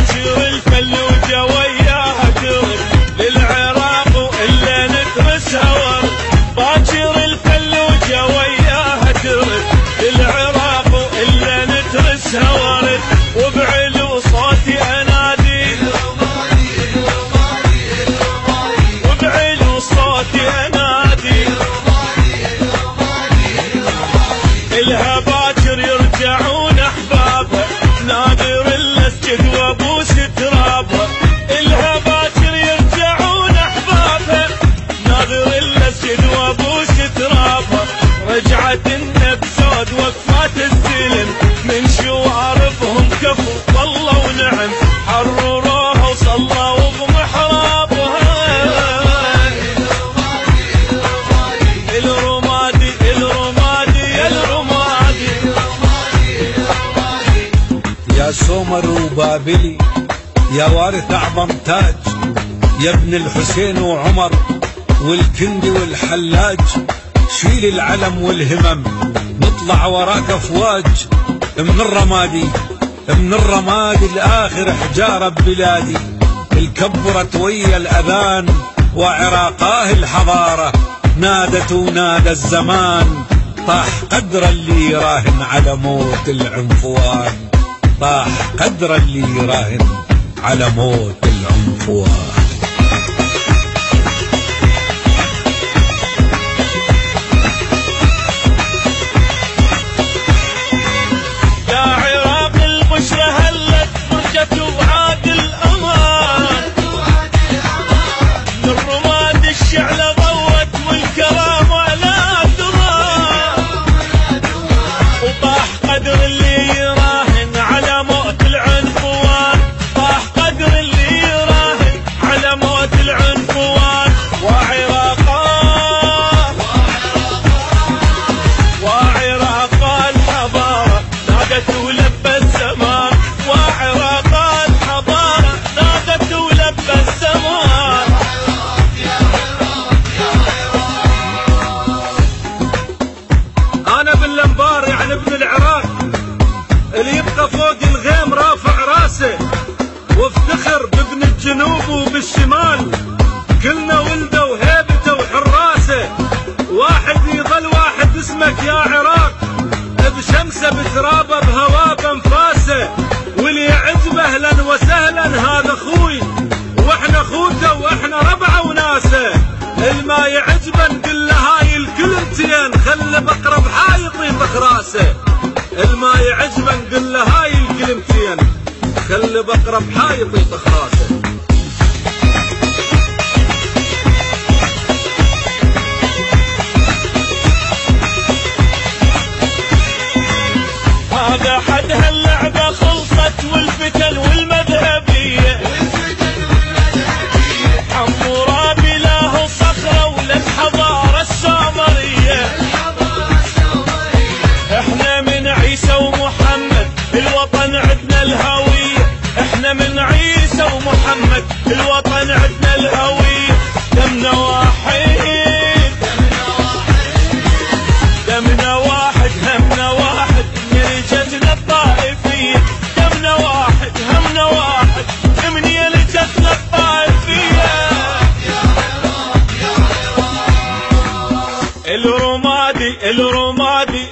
باكر الفل وجوياها ترد للعراق وإلا ندرسها ورد. باكر الفل وجوياها ترد للعراق وإلا ندرسها ورد. وبعلو صوتي انادي وبعلو صوتي انادي الها باكر يرجعون احبابها نادر الاسجد وابوس ترابها. الها باكر يرجعون احبابها نادر الاسجد وابوس ترابها. رجعت النبسود وقفات السلم من شواربهم كفوا والله ونعم حرروها وصلوا بمحرابها. الرمادي الرمادي الرمادي يا سومر وبابلي يا وارث اعظم تاج يا ابن الحسين وعمر والكندي والحلاج. شيل العلم والهمم نطلع وراك افواج. من الرمادي من الرمادي الاخر حجاره ببلادي. الكبرت ويا الاذان وعراقاه الحضاره. نادت ونادى الزمان طاح قدر اللي يراهن على موت العنفوان. طاح قدر اللي يراهن على موت العنفوان. اللي يبقى فوق الغيم رافع راسه وافتخر بابن الجنوب وبالشمال. كلنا ولده وهيبته وحراسه. واحد يظل واحد اسمك يا عراق بشمسه بترابه بهواه بانفاسه. واللي يعجبه اهلا وسهلا هذا اخوي واحنا اخوته واحنا ربعه وناسه. الما يعجبه نقول له هاي الكلمتين خلي بقرب حايط يطخ راسه. الما يعجبه نقول له هاي الكلمتين خلي بقرب حايط يطخ راسه. هذا حد هاللعبة خلصت والفتن والمذهبية. حمورابي له صخرة وللحضارة السامرية. احنا من عيسى ومحمد الوطن عدنا الهوية. احنا من عيسى ومحمد الوطن عدنا الهوية. دمنا واحد دمنا واحد همنا واحد يلجتنا الطائفية. دمنا واحد همنا واحد من يلجتنا الطائفية. الرمادي الرمادي